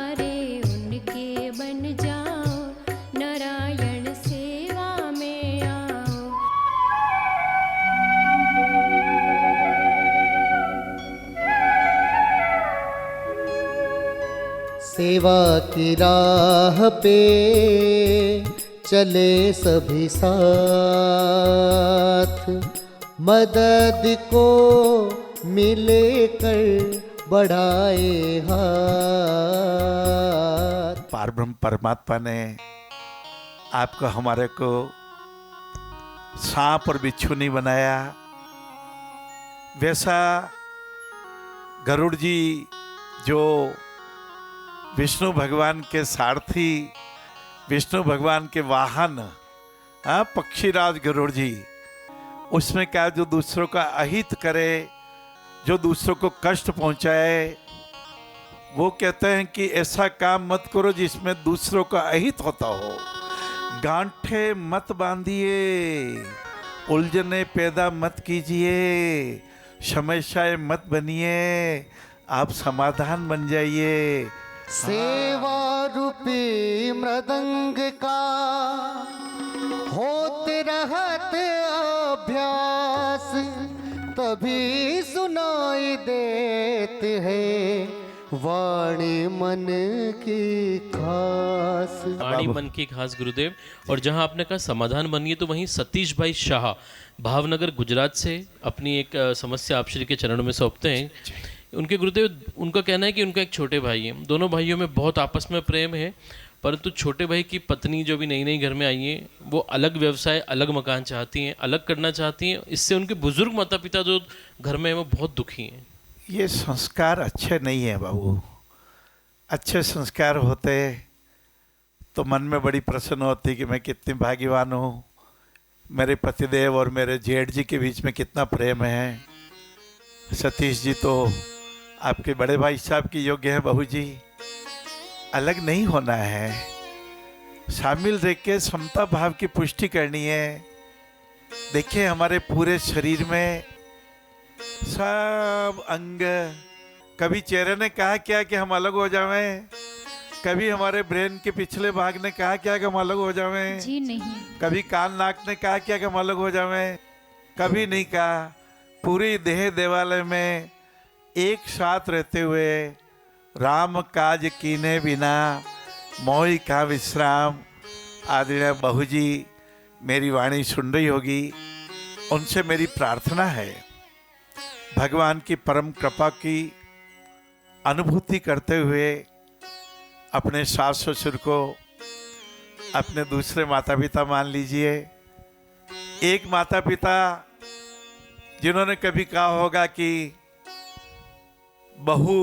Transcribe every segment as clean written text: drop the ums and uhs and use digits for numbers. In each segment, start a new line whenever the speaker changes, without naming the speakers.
प्यारे उनके बन जाओ, नारायण सेवा में आओ।
सेवा की राह पे चले सभी साथ, मदद को मिले कर बढ़ाए हाथ।
पारब्रह्म परमात्मा ने आपको हमारे को सांप और बिच्छू नहीं बनाया, वैसा गरुड़ जी जो विष्णु भगवान के सारथी, विष्णु भगवान के वाहन, पक्षीराज गरुड़ जी, उसमें क्या जो दूसरों का अहित करे, जो दूसरों को कष्ट पहुंचाए, वो कहते हैं कि ऐसा काम मत करो जिसमें दूसरों का अहित होता हो। गांठे मत बांधिए, उलझने पैदा मत कीजिए, समस्याएं मत बनिए, आप समाधान बन जाइए।
सेवा रूपी मृदंग का होते रहत अभ्यास, तभी सुनाई देते हैं वाणी मन की खास।
वाणी मन की खास गुरुदेव। और जहां आपने कहा समाधान बनिए, तो वहीं सतीश भाई शाह भावनगर गुजरात से अपनी एक समस्या आप श्री के चरणों में सौंपते हैं। उनके गुरुदेव, उनका कहना है कि उनका एक छोटे भाई है, दोनों भाइयों में बहुत आपस में प्रेम है, परंतु छोटे भाई की पत्नी जो भी नई नई घर में आई है, वो अलग व्यवसाय, अलग मकान चाहती हैं, अलग करना चाहती हैं। इससे उनके बुजुर्ग माता पिता जो घर में हैं वो बहुत दुखी हैं।
ये संस्कार अच्छे नहीं है बाबू। अच्छे संस्कार होते तो मन में बड़ी प्रसन्न होती कि मैं कितनी भाग्यवान हूँ, मेरे पतिदेव और मेरे जेठ जी के बीच में कितना प्रेम है। सतीश जी तो आपके बड़े भाई साहब की योग्य है बहू जी। अलग नहीं होना है, शामिल रह के समता भाव की पुष्टि करनी है। देखिए हमारे पूरे शरीर में सब अंग, कभी चेहरे ने कहा क्या कि हम अलग हो जावें, कभी हमारे ब्रेन के पिछले भाग ने कहा क्या कि हम अलग हो जावें,
जी नहीं।
कभी कान नाक ने कहा क्या कि हम अलग हो जावें, कभी नहीं कहा। पूरी देह देवालय में एक साथ रहते हुए राम काज कीने बिना मोहि का विश्राम। आदरणीय बहू जी मेरी वाणी सुन रही होगी, उनसे मेरी प्रार्थना है भगवान की परम कृपा की अनुभूति करते हुए अपने सास ससुर को अपने दूसरे माता पिता मान लीजिए। एक माता पिता जिन्होंने कभी कहा होगा कि बहू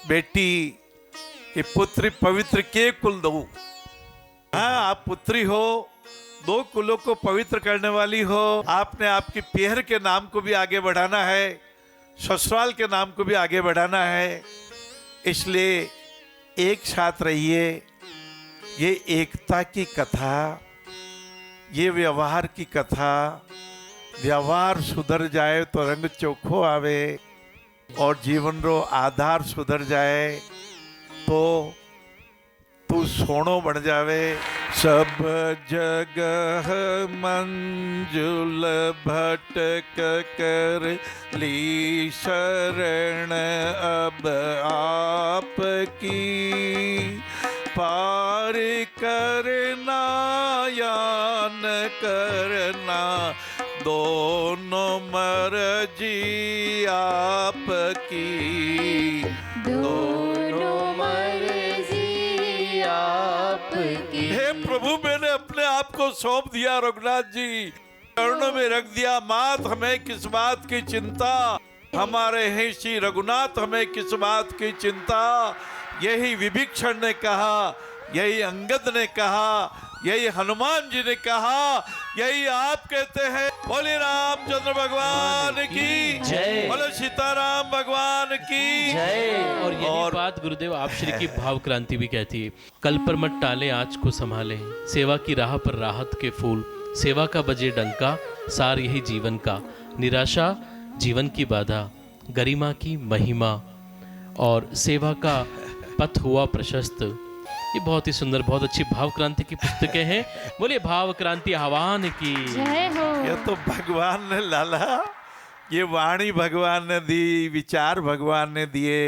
बेटी कि पुत्री पवित्र के कुल दो। हाँ, आप पुत्री हो, दो कुलों को पवित्र करने वाली हो। आपने आपकी पीहर के नाम को भी आगे बढ़ाना है, ससुराल के नाम को भी आगे बढ़ाना है। इसलिए एक साथ रहिए। ये एकता की कथा, ये व्यवहार की कथा, व्यवहार सुधर जाए तो रंग चोखो आवे, और जीवन रो आधार सुधर जाए तो तू सोनो बन जावे। सब जगह मंजुल भटक कर ली शरण अब आपकी, पार करना या न करना दोनों मर्जी आपकी,
दोनों मर्जी आपकी।
हे प्रभु, मैंने अपने आप को सौंप दिया रघुनाथ जी, चरणों में रख दिया। मात हमें किस बात की चिंता, हमारे हैं श्री रघुनाथ हमें किस बात की चिंता। यही विभीषण ने कहा, यही अंगद ने कहा, यही हनुमान जी ने कहा, यही आप कहते हैं। बोले रामचंद्र भगवान की
जय,
बोले सीताराम भगवान की
जय। और यही बात गुरुदेव आप श्री की भाव क्रांति भी कहती है। कल पर मत टाले आज को संभाले, सेवा की राह पर राहत के फूल, सेवा का बजे डंका, सार यही जीवन का, निराशा जीवन की बाधा, गरिमा की महिमा, और सेवा का पथ हुआ प्रशस्त। ये बहुत ही सुंदर, बहुत अच्छी भाव क्रांति की पुस्तकें हैं। बोलिए भाव क्रांति आह्वान की
जय हो।
ये तो भगवान ने लाला, ये वाणी भगवान ने दी, विचार भगवान ने दिए।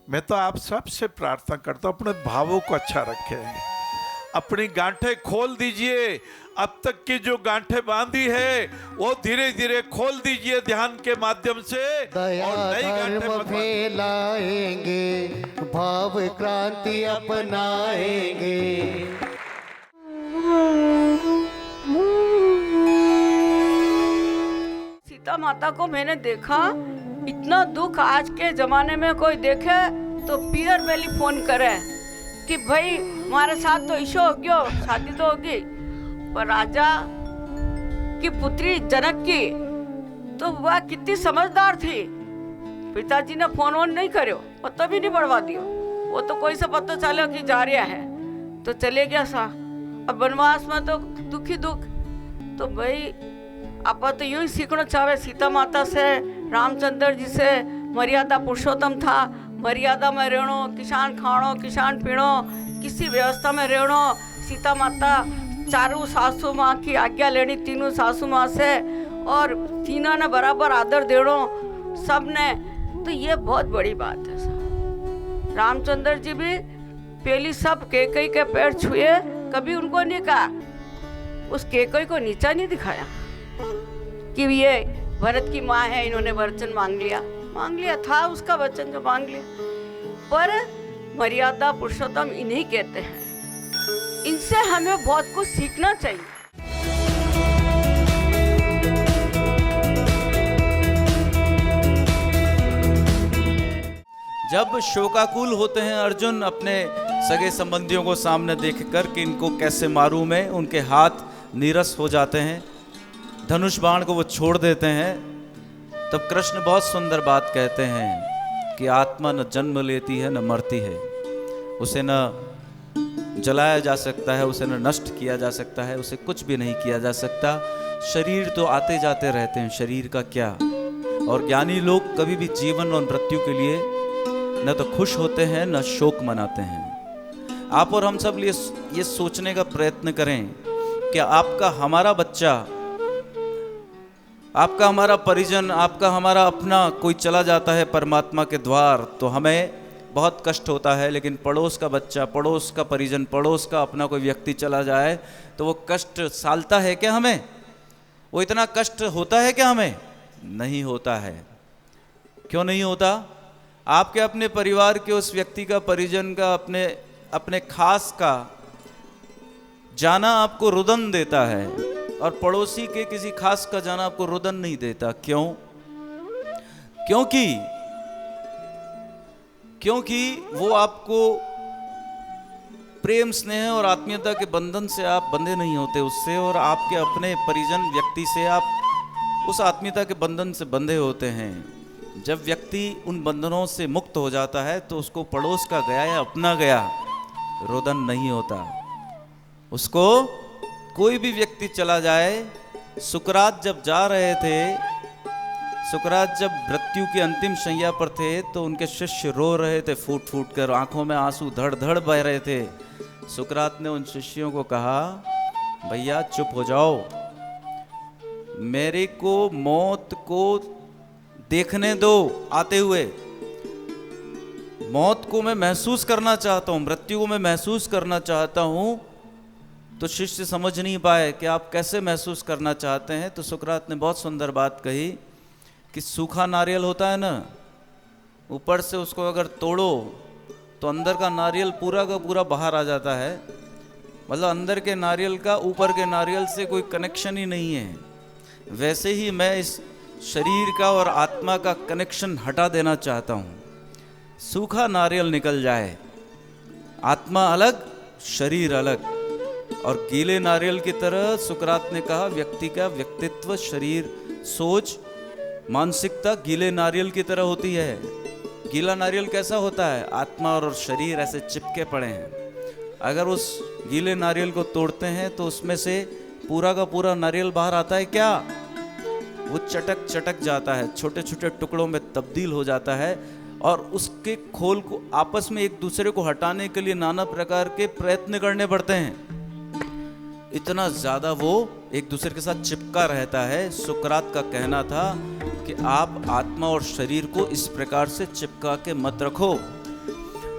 मैं तो आप सबसे प्रार्थना करता हूँ अपने भावों को अच्छा रखें, अपनी गांठें खोल दीजिए। अब तक की जो गांठें बांधी है वो धीरे धीरे खोल दीजिए ध्यान के माध्यम से,
दया
और नई गांठें
धर्म
भगवान
फैलाएंगे, भाव क्रांति अपनाएंगे।
सीता माता को मैंने देखा, इतना दुख आज के जमाने में कोई देखे तो पियर वेली फोन करे कि भाई हमारे साथ तो इशू हो गयो, शादी तो होगी। पर राजा की पुत्री जनक की तो वह कितनी समझदार थी, पिताजी ने फोन ऑन नहीं करो, पता भी नहीं बढ़वा दियो। वो तो कोई सा पता चलो कि जा रहा है तो चले गया सा। अब वनवास में तो दुखी दुख। तो भाई आप तो यूं ही सीखना चाहे सीता माता से, रामचंद्र जी से। मर्यादा पुरुषोत्तम था, मर्यादा में रहनो, किसान खानो किसान पीनो, किसी व्यवस्था में रहनो। सीता माता चारों सासू माँ की आज्ञा लेनी, तीनों सासू माँ से, और तीनों ने बराबर आदर देनो सब ने। तो ये बहुत बड़ी बात है। रामचंद्र जी भी पहली सब कैकई के पैर छुए, कभी उनको नहीं कहा, उस कैकई को नीचा नहीं दिखाया कि ये भरत की माँ है, इन्होंने वचन मांग लिया था उसका वचन जो मांग लिया। पर मर्यादा पुरुषोत्तम इन्हीं कहते हैं, इनसे हमें बहुत कुछ सीखना चाहिए।
जब शोकाकुल होते हैं अर्जुन अपने सगे संबंधियों को सामने देखकर कि इनको कैसे मारूं मैं, उनके हाथ नीरस हो जाते हैं, धनुष बाण को वो छोड़ देते हैं। तब कृष्ण बहुत सुंदर बात कहते हैं कि आत्मा न जन्म लेती है न मरती है, उसे न जलाया जा सकता है, उसे न नष्ट किया जा सकता है, उसे कुछ भी नहीं किया जा सकता। शरीर तो आते जाते रहते हैं, शरीर का क्या। और ज्ञानी लोग कभी भी जीवन और मृत्यु के लिए न तो खुश होते हैं न शोक मनाते हैं। आप और हम सब ये सोचने का प्रयत्न करें कि आपका हमारा बच्चा, आपका हमारा परिजन, आपका हमारा अपना कोई चला जाता है परमात्मा के द्वार तो हमें बहुत कष्ट होता है, लेकिन पड़ोस का बच्चा, पड़ोस का परिजन, पड़ोस का अपना कोई व्यक्ति चला जाए तो वो कष्ट सालता है क्या हमें? वो इतना कष्ट होता है क्या हमें? नहीं होता है। क्यों नहीं होता? आपके अपने परिवार के उस व्यक्ति का, परिजन का, अपने खास का जाना आपको रुदन देता है, और पड़ोसी के किसी खास का जाना आपको रुदन नहीं देता। क्यों? क्योंकि वो आपको प्रेम, स्नेह और आत्मीयता के बंधन से आप बंधे नहीं होते उससे, और आपके अपने परिजन व्यक्ति से आप उस आत्मीयता के बंधन से बंधे होते हैं। जब व्यक्ति उन बंधनों से मुक्त हो जाता है तो उसको पड़ोस का गया या अपना गया रोदन नहीं होता। उसको कोई भी व्यक्ति चला जाए, सुकरात जब जा रहे थे, सुकरात जब मृत्यु की अंतिम शैया पर थे तो उनके शिष्य रो रहे थे फूट फूट कर, आंखों में आंसू धड़ धड़ बह रहे थे। सुकरात ने उन शिष्यों को कहा, भैया चुप हो जाओ, मेरे को मौत को देखने दो आते हुए, मौत को मैं महसूस करना चाहता हूं, मृत्यु को मैं महसूस करना चाहता हूं। तो शिष्य समझ नहीं पाए कि आप कैसे महसूस करना चाहते हैं। तो सुकरात ने बहुत सुंदर बात कही कि सूखा नारियल होता है ना, ऊपर से उसको अगर तोड़ो तो अंदर का नारियल पूरा का पूरा बाहर आ जाता है, मतलब अंदर के नारियल का ऊपर के नारियल से कोई कनेक्शन ही नहीं है। वैसे ही मैं इस शरीर का और आत्मा का कनेक्शन हटा देना चाहता हूँ, सूखा नारियल निकल जाए, आत्मा अलग शरीर अलग। और गीले नारियल की तरह सुकरात ने कहा, व्यक्ति का व्यक्तित्व, शरीर, सोच, मानसिकता गीले नारियल की तरह होती है। गीला नारियल कैसा होता है? आत्मा और शरीर ऐसे चिपके पड़े हैं। अगर उस गीले नारियल को तोड़ते हैं तो उसमें से पूरा का पूरा नारियल बाहर आता है क्या? वो चटक चटक जाता है, छोटे छोटे टुकड़ों में तब्दील हो जाता है, और उसके खोल को आपस में एक दूसरे को हटाने के लिए नाना प्रकार के प्रयत्न करने पड़ते हैं। इतना ज्यादा वो एक दूसरे के साथ चिपका रहता है। सुकरात का कहना था कि आप आत्मा और शरीर को इस प्रकार से चिपका के मत रखो।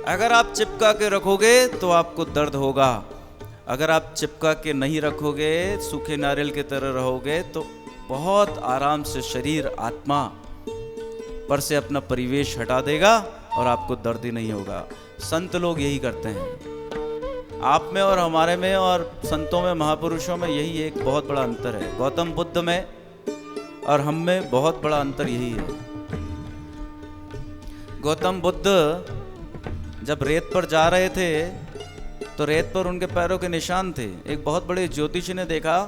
अगर आप चिपका के रखोगे तो आपको दर्द होगा, अगर आप चिपका के नहीं रखोगे, सूखे नारियल की तरह रहोगे, तो बहुत आराम से शरीर आत्मा पर से अपना परिवेश हटा देगा और आपको दर्द ही नहीं होगा। संत लोग यही करते हैं। आप में और हमारे में और संतों में, महापुरुषों में यही एक बहुत बड़ा अंतर है। गौतम बुद्ध में और हम में बहुत बड़ा अंतर यही है। गौतम बुद्ध जब रेत पर जा रहे थे तो रेत पर उनके पैरों के निशान थे। एक बहुत बड़े ज्योतिषी ने देखा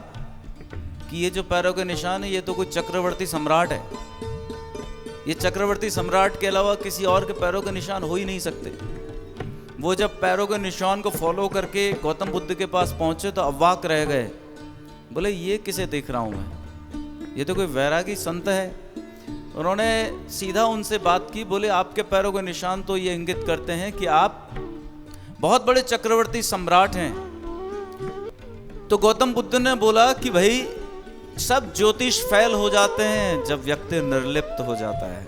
कि ये जो पैरों के निशान है ये तो कोई चक्रवर्ती सम्राट है, ये चक्रवर्ती सम्राट के अलावा किसी और के पैरों के निशान हो ही नहीं सकते। वो जब पैरों के निशान को फॉलो करके गौतम बुद्ध के पास पहुंचे तो अवाक रह गए। बोले ये किसे देख रहा हूं मैं, ये तो कोई वैरागी संत है। उन्होंने सीधा उनसे बात की। बोले आपके पैरों के निशान तो ये इंगित करते हैं कि आप बहुत बड़े चक्रवर्ती सम्राट हैं। तो गौतम बुद्ध ने बोला कि भाई सब ज्योतिष फैल हो जाते हैं जब व्यक्ति निर्लिप्त हो जाता है।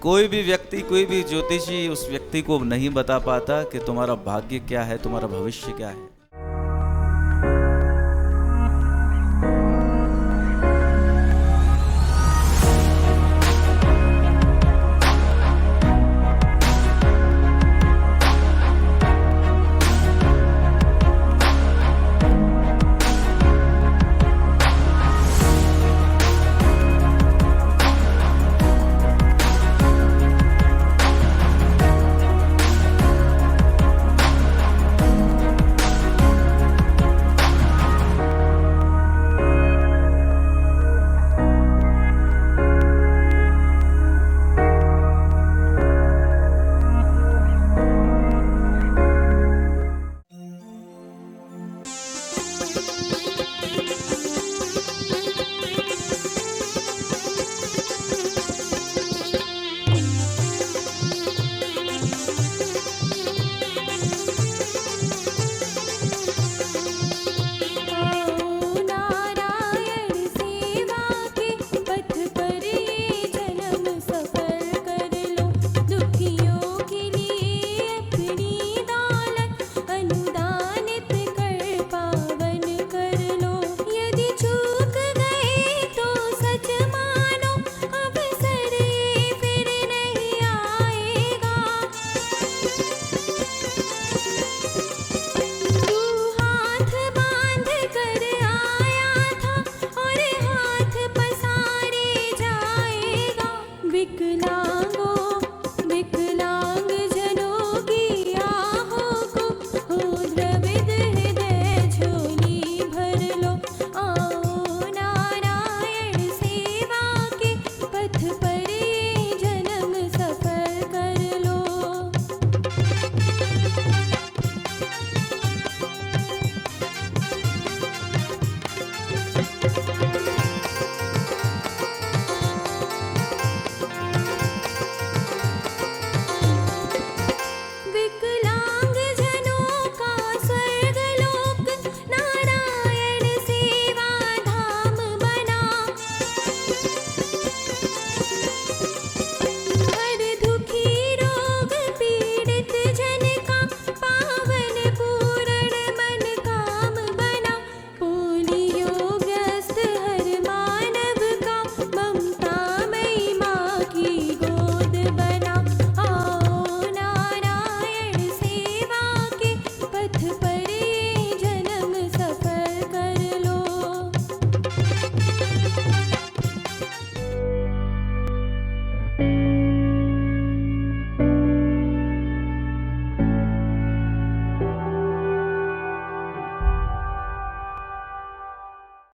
कोई भी व्यक्ति, कोई भी ज्योतिषी उस व्यक्ति को नहीं बता पाता कि तुम्हारा भाग्य क्या है, तुम्हारा भविष्य क्या है।